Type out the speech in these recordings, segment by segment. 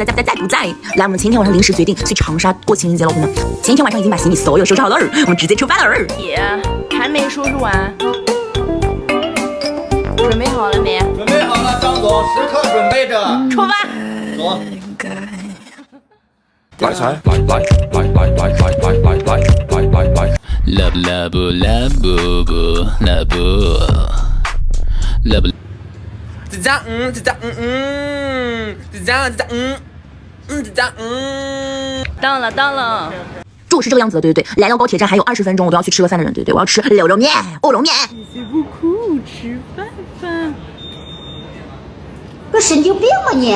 在不在？来，我们前天晚上临时决定去长沙过情人节，老公们。前天晚上已经把行李所有收拾好了，我们直接出发了。姐，还没收拾完。准备好了没？准备好了，张总，时刻准备着。出发。走。来噻，来，到了。住是这个样子的，对，来到高铁站还有20分钟，我都要去吃个饭的人，对，我要吃牛肉面、乌龙面。你不哭，吃饭。个神经病吧你！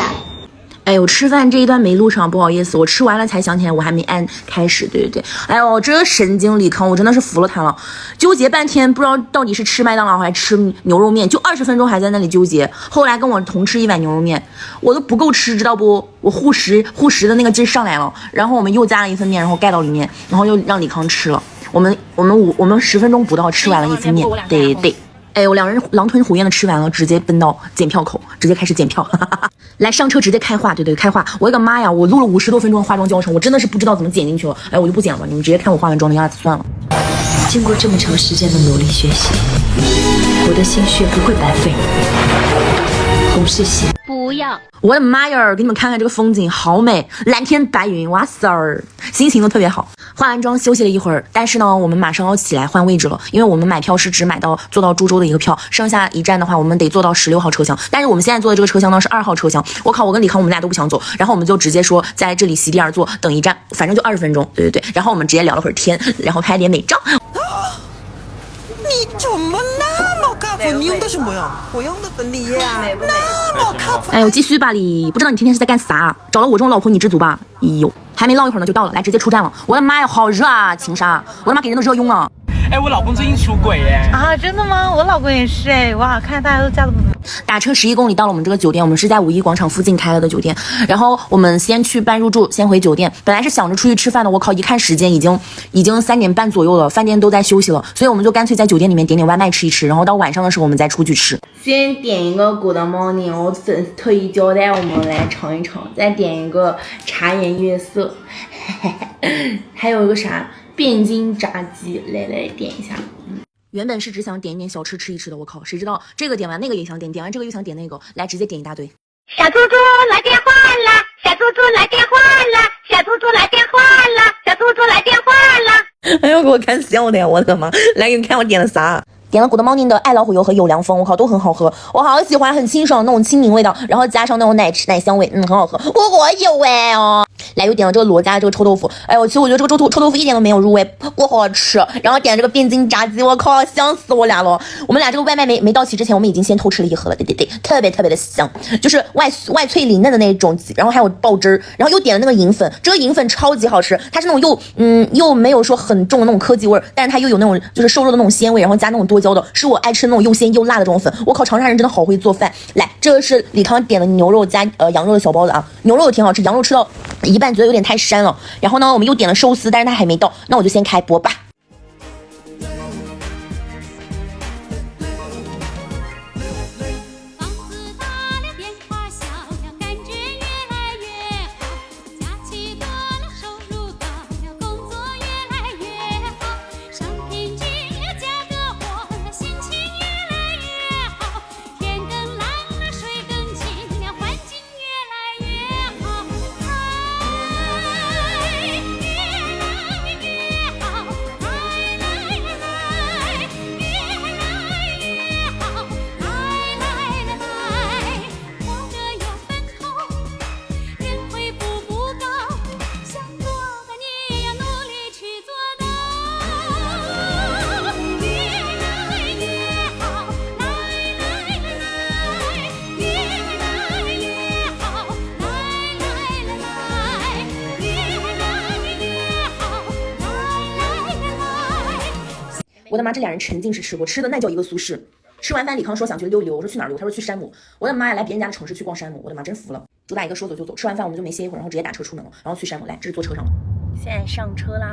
哎呦，吃饭这一段没录上，不好意思，我吃完了才想起来我还没按开始，对。哎呦，这个神经李康，我真的是服了他了，纠结半天，不知道到底是吃麦当劳还是吃牛肉面，就20分钟还在那里纠结。后来跟我同吃一碗牛肉面，我都不够吃，知道不？我护食的那个劲上来了，然后我们又加了一份面，然后盖到里面，然后又让李康吃了。我们10分钟不到吃完了一份面，对。哎，我2人狼吞虎咽的吃完了，直接奔到检票口，直接开始检票。来上车直接开化，对，开化。我的个妈呀，我录了50多分钟的化妆教程，我真的是不知道怎么剪进去了。哎，我就不剪了，你们直接看我化完妆的样子算了。经过这么长时间的努力学习，我的心血不会白费。红是血。不要！我的妈呀，给你们看看这个风景，好美，蓝天白云，哇塞儿，心情都特别好。化完妆休息了一会儿，但是呢，我们马上要起来换位置了，因为我们买票是只买到坐到株洲的一个票，剩下一站的话，我们得坐到16号车厢。但是我们现在坐的这个车厢呢是2号车厢。我靠，我跟李康我们俩都不想走，然后我们就直接说在这里席地而坐，等一站，反正就20分钟，对。然后我们直接聊了会儿天，然后拍点美照。你怎么那么咖啡？你用的什么呀？我用的粉底液啊，那么咖啡。哎呦，继续吧你，不知道你天天是在干啥？找了我这种老婆你知足吧？哎呦，还没唠一会儿呢就到了，来直接出站了。我的妈呀，好热啊，情杀！我的妈给人都热晕了。哎，我老公最近出轨耶！啊，真的吗？我老公也是哎，哇，看来大家都嫁得不错。打车11公里到了我们这个酒店，我们是在5一广场附近开了的酒店。然后我们先去办入住，先回酒店。本来是想着出去吃饭的，我靠，一看时间已经3点半左右了，饭店都在休息了，所以我们就干脆在酒店里面点点外卖吃一吃，然后到晚上的时候我们再出去吃。先点一个 Good Morning， 我特意交代我们来尝一尝，再点一个茶颜悦色，还有一个啥汴京炸鸡，来点一下。原本是只想点一点小吃吃一吃的，我靠，谁知道这个点完那个也想点，点完这个又想点那个，来直接点一大堆。小猪猪来电话啦！小猪猪来电话啦！小猪猪来电话啦！小猪猪来电话啦！哎呦，给我看笑的呀！我的妈！来给你看我点了啥？点了 Good Morning 的爱老虎油和有凉风，我靠，都很好喝，我好喜欢，很清爽那种清柠味道，然后加上那种奶香味，很好喝，我有哎哦。来又点了这个罗家这个臭豆腐，哎呦，其实我觉得这个臭豆腐一点都没有入味，不好吃。然后点了这个汴京炸鸡，我靠，香死我俩了。我们俩这个外卖没到齐之前，我们已经先偷吃了一盒了，对，特别的香，就是外脆里嫩的那种，然后还有爆汁儿，然后又点了那个银粉，这个银粉超级好吃，它是那种又没有说很重的那种科技味，但是它又有那种就是瘦肉的那种鲜味，然后加那种多椒的，是我爱吃那种又鲜又辣的这种粉。我靠，长沙人真的好会做饭。来，这个是李康点的牛肉加羊肉的小包子啊，牛肉也挺好吃，羊肉吃到一半觉得有点太膻了。然后呢，我们又点了寿司，但是它还没到，那我就先开播吧。我的妈，这俩人沉浸式吃播，吃的那叫一个苏式。吃完饭，李康说想去溜一溜，我说去哪儿溜？他说去山姆。我的妈呀，来别人家的城市去逛山姆，我的妈，真服了。主打一个说走就走。吃完饭我们就没歇一会儿，然后直接打车出门了，然后去山姆。来，这是坐车上了。现在上车啦，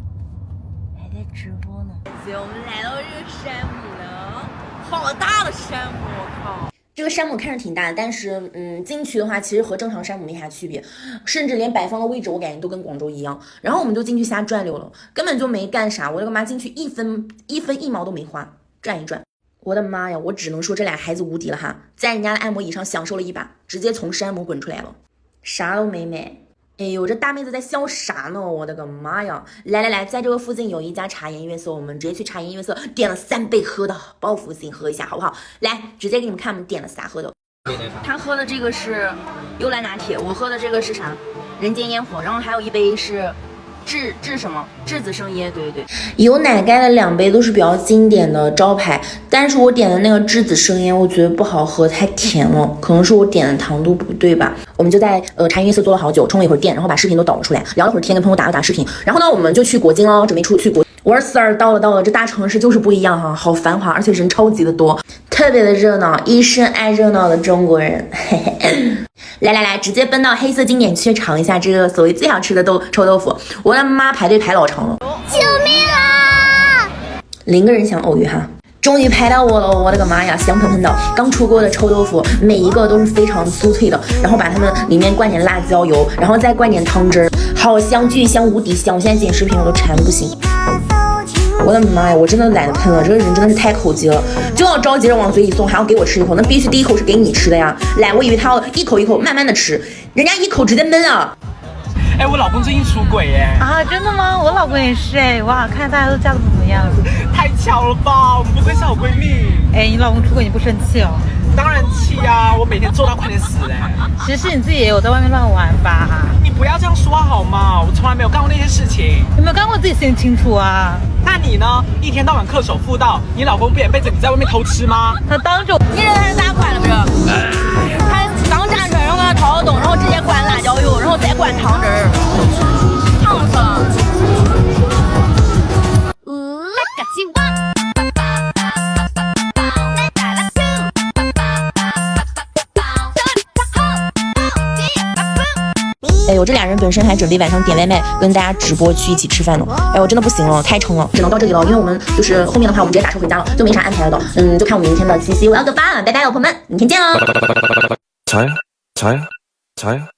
还在直播呢。我们来到这个山姆了，好大的山姆，我靠！这个山姆看着挺大，但是进去的话其实和正常山姆没啥区别，甚至连摆放的位置我感觉都跟广州一样。然后我们就进去瞎转溜了，根本就没干啥，我的个妈，进去一分一毛都没花，转一转。我的妈呀，我只能说这俩孩子无敌了哈，在人家的按摩椅上享受了一把，直接从山姆滚出来了，啥都没买。哎呦，这大妹子在笑啥呢？我的个妈呀！来，在这个附近有一家茶颜悦色，我们直接去茶颜悦色点了3杯喝的，报复性喝一下好不好？来，直接给你们看我们点了啥喝的。他喝的这个是幽兰拿铁，我喝的这个是啥？人间烟火，然后还有一杯是质子生椰，对，有奶盖的2杯都是比较经典的招牌，但是我点的那个质子生椰我觉得不好喝，太甜了，可能是我点的糖度不对吧。我们就在茶颜悦色坐了好久，充了一会儿电，然后把视频都导了出来，聊了会儿天，跟朋友打了打视频，然后呢我们就去国金了，准备去国。我说4儿到了，这大城市就是不一样哈，好繁华，而且人超级的多，特别的热闹，一身爱热闹的中国人，嘿嘿。来，直接奔到黑色经典区尝一下这个所谓最好吃的臭豆腐。我的妈，排队排老长了，救命啊0个人想偶遇哈。终于排到我了，我的个妈呀，香喷喷的，刚出锅的臭豆腐，每一个都是非常酥脆的，然后把它们里面灌点辣椒油，然后再灌点汤汁儿，好香，巨香无敌香，我现在剪视频我都馋不行。我的妈呀，我真的懒得喷了，这个人真的是太口急了，就要着急着往嘴里送，还要给我吃一口，那必须第一口是给你吃的呀。来，我以为他要一口一口慢慢的吃，人家一口直接闷了。哎，我老公最近出轨耶！啊，真的吗？我老公也是哎，哇，看大家都嫁得不怎么样。太巧了吧，我们不愧是好闺蜜。哎，你老公出轨你不生气哦？当然气啊，我每天做到快点死哎。其实你自己也有在外面乱玩吧？你不要这样说好吗？我从来没有干过那些事情。有没有干过自己心里清楚啊？那你呢？一天到晚恪守妇道，你老公不也背着你在外面偷吃吗？他当着你这他是咋灌的不是？他刚炸出来，然后给他掏动，然后直接灌辣椒油，然后再灌汤汁儿，烫死了。哎呦，这俩人本身还准备晚上点外卖跟大家直播去一起吃饭呢。哎，我真的不行了，太撑了，只能到这里了。因为我们就是后面的话，我们直接打车回家了，就没啥安排了的。就看我们明天的七夕，我要个饭，拜拜，老婆们，明天见哦。자야?